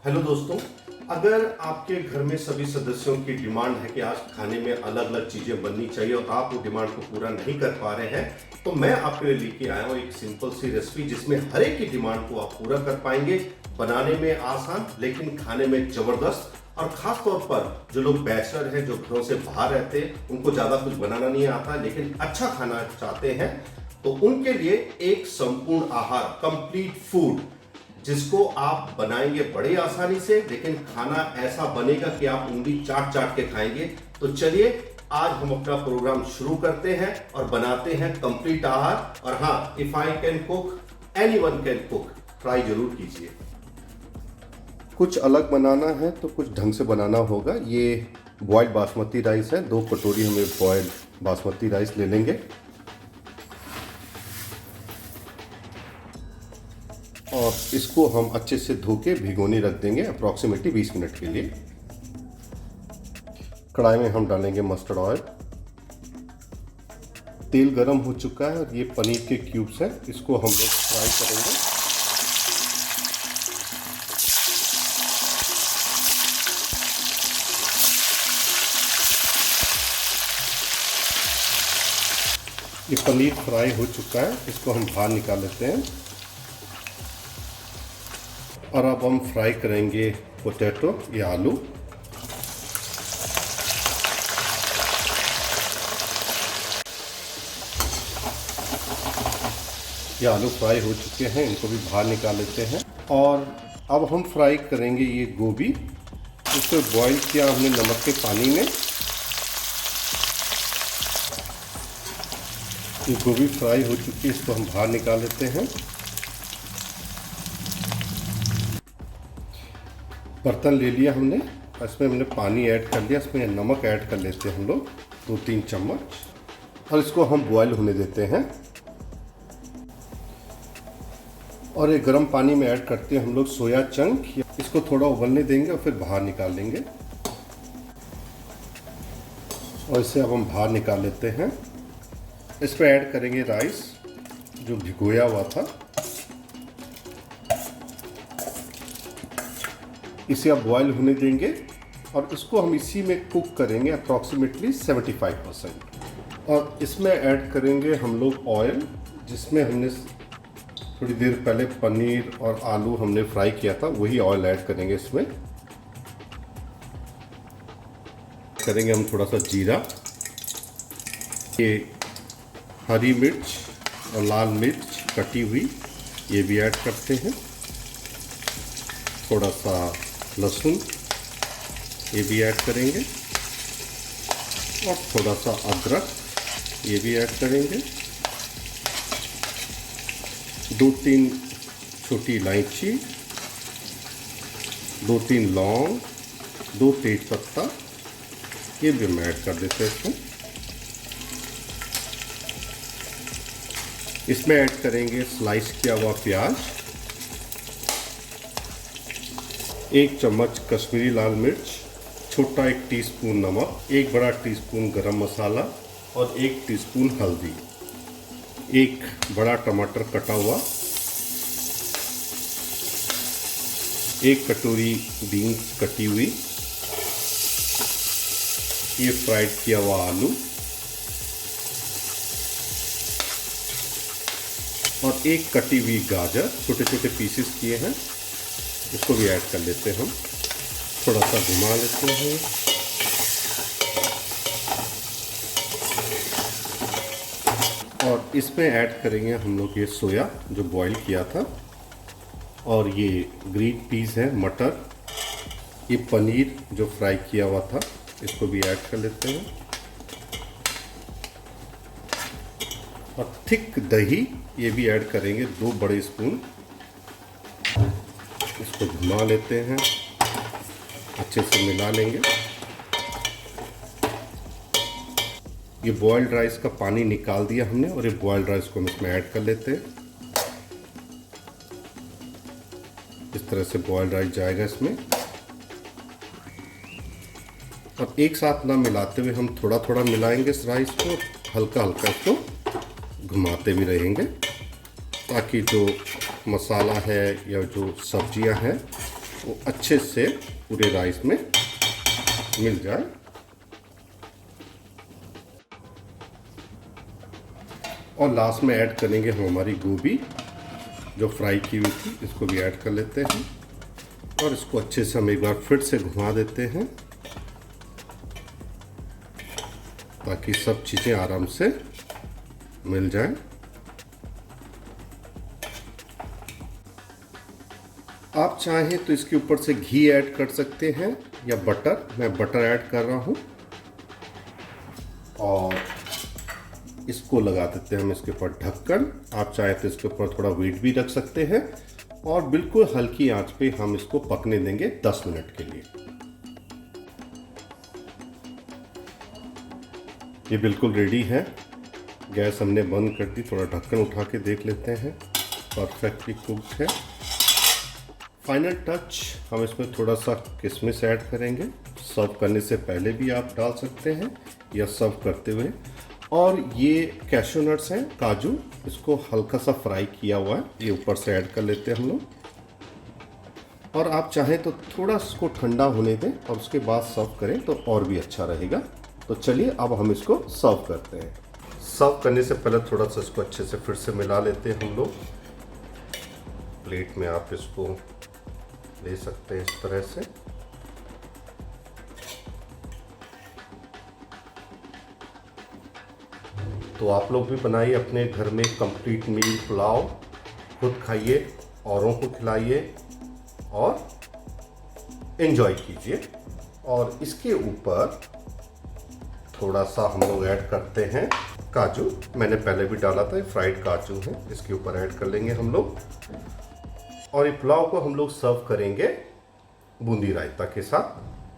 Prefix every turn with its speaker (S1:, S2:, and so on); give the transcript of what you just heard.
S1: Hello दोस्तों, अगर आपके घर में सभी सदस्यों की डिमांड है कि आज खाने में अलग अलग चीज़ें बननी चाहिए और आप वो डिमांड को पूरा नहीं कर पा रहे हैं, तो मैं आपके लिए लेके आया हूँ एक सिंपल सी रेसिपी जिसमें हर एक की डिमांड को आप पूरा कर पाएंगे। बनाने में आसान लेकिन खाने में ज़बरदस्त। और ख़ास तौर पर जो लोग बैचलर हैं, जो घरों से बाहर रहते हैं, उनको ज़्यादा कुछ बनाना नहीं आता लेकिन अच्छा खाना चाहते हैं, तो उनके लिए एक संपूर्ण आहार, कंप्लीट फूड, जिसको आप बनाएंगे बड़ी आसानी से, लेकिन खाना ऐसा बनेगा कि आप उंगली चाट चाट के खाएंगे। तो चलिए आज हम अपना प्रोग्राम शुरू करते हैं और बनाते हैं कंप्लीट आहार। और हाँ, if I can cook, anyone can cook, try जरूर कीजिए। कुछ अलग बनाना है तो कुछ ढंग से बनाना होगा। ये बॉइल्ड बासमती राइस है, 2 कटोरी हमें बॉइल्ड बासमती राइस ले लेंगे और इसको हम अच्छे से धो के भिगोने रख देंगे अप्रॉक्सीमेटली 20 मिनट के लिए। कढ़ाई में हम डालेंगे मस्टर्ड ऑयल। तेल गरम हो चुका है और ये पनीर के क्यूब्स हैं, इसको हम लोग फ्राई करेंगे। ये पनीर फ्राई हो चुका है, इसको हम बाहर निकाल लेते हैं। और अब हम फ्राई करेंगे पोटैटो या आलू। ये आलू फ्राई हो चुके हैं, इनको भी बाहर निकाल लेते हैं। और अब हम फ्राई करेंगे ये गोभी। इसको बॉईल किया हमने नमक के पानी में। ये गोभी फ्राई हो चुकी है, इसको हम बाहर निकाल लेते हैं। बर्तन ले लिया हमने, इसमें हमने पानी ऐड कर लिया, इसमें नमक ऐड कर लेते हैं हम लोग 2-3 चम्मच और इसको हम बॉयल होने देते हैं। और ये गर्म पानी में ऐड करते हैं हम लोग सोया चंक। इसको थोड़ा उबलने देंगे और फिर बाहर निकाल लेंगे। और इसे अब हम बाहर निकाल लेते हैं। इस पर ऐड करेंगे राइस जो भिगोया हुआ था। इसे अब बॉयल होने देंगे और इसको हम इसी में कुक करेंगे अप्रॉक्सीमेटली 75%। और इसमें ऐड करेंगे हम लोग ऑयल, जिसमें हमने थोड़ी देर पहले पनीर और आलू हमने फ्राई किया था, वही ऑयल ऐड करेंगे इसमें। करेंगे हम थोड़ा सा जीरा, ये हरी मिर्च और लाल मिर्च कटी हुई, ये भी ऐड करते हैं। थोड़ा सा लहसुन, ये भी ऐड करेंगे। और थोड़ा सा अदरक, ये भी ऐड करेंगे। 2-3 छोटी इलायची, 2-3 लौंग, 2 तेज पत्ता, ये भी हम ऐड कर देते हैं इसमें। इसमें ऐड करेंगे स्लाइस किया हुआ प्याज, 1 चम्मच कश्मीरी लाल मिर्च, छोटा 1 टीस्पून नमक, 1 बड़ा टीस्पून गरम मसाला और 1 टीस्पून हल्दी, 1 बड़ा टमाटर कटा हुआ, 1 कटोरी बीन्स कटी हुई, ये फ्राइड किया हुआ आलू और 1 कटी हुई गाजर, छोटे छोटे पीसेस किए हैं, इसको भी ऐड कर लेते हैं हम। थोड़ा सा घुमा लेते हैं। और इसमें ऐड करेंगे हम लोग ये सोया जो बॉईल किया था, और ये ग्रीन पीस है मटर, ये पनीर जो फ्राई किया हुआ था, इसको भी ऐड कर लेते हैं। और थिक दही, ये भी ऐड करेंगे 2 बड़े स्पून। इसको घुमा लेते हैं, अच्छे से मिला लेंगे। ये बॉइल्ड राइस का पानी निकाल दिया हमने और ये बॉइल्ड राइस को हम इसमें ऐड कर लेते हैं। इस तरह से बॉइल्ड राइस जाएगा इसमें। और एक साथ ना मिलाते हुए हम थोड़ा थोड़ा मिलाएंगे इस राइस को, हल्का हल्का इसको घुमाते भी रहेंगे, ताकि जो मसाला है या जो सब्जियां हैं वो अच्छे से पूरे राइस में मिल जाए। और लास्ट में ऐड करेंगे हम हमारी गोभी जो फ्राई की हुई थी, इसको भी ऐड कर लेते हैं और इसको अच्छे से हम एक बार फिर से घुमा देते हैं ताकि सब चीज़ें आराम से मिल जाएं। आप चाहें तो इसके ऊपर से घी ऐड कर सकते हैं या बटर। मैं बटर ऐड कर रहा हूं और इसको लगा देते हैं हम इसके ऊपर ढक्कन। आप चाहें तो इसके ऊपर थोड़ा वेट भी रख सकते हैं और बिल्कुल हल्की आंच पे हम इसको पकने देंगे 10 मिनट के लिए। ये बिल्कुल रेडी है। गैस हमने बंद कर दी, थोड़ा ढक्कन उठा के देख लेते हैं। परफेक्टली कुक्ड है। फाइनल टच हम इसमें थोड़ा सा किशमिश ऐड करेंगे। सर्व करने से पहले भी आप डाल सकते हैं या सर्व करते हुए। और ये कैशू नट्स हैं, काजू, इसको हल्का सा फ्राई किया हुआ है, ये ऊपर से ऐड कर लेते हैं हम लोग। और आप चाहें तो थोड़ा इसको ठंडा होने दें और उसके बाद सर्व करें तो और भी अच्छा रहेगा। तो चलिए अब हम इसको सर्व करते हैं। सर्व करने से पहले थोड़ा सा इसको अच्छे से फिर से मिला लेते हैं हम लोग। प्लेट में आप इसको ले सकते हैं इस तरह से। तो आप लोग भी बनाइए अपने घर में कंप्लीट मील पुलाव, खुद खाइए, औरों को खिलाइए और एंजॉय कीजिए। और इसके ऊपर थोड़ा सा हम लोग ऐड करते हैं काजू। मैंने पहले भी डाला था, फ्राइड काजू है, इसके ऊपर ऐड कर लेंगे हम लोग। और ये पुलाव को हम लोग सर्व करेंगे बूंदी रायता के साथ।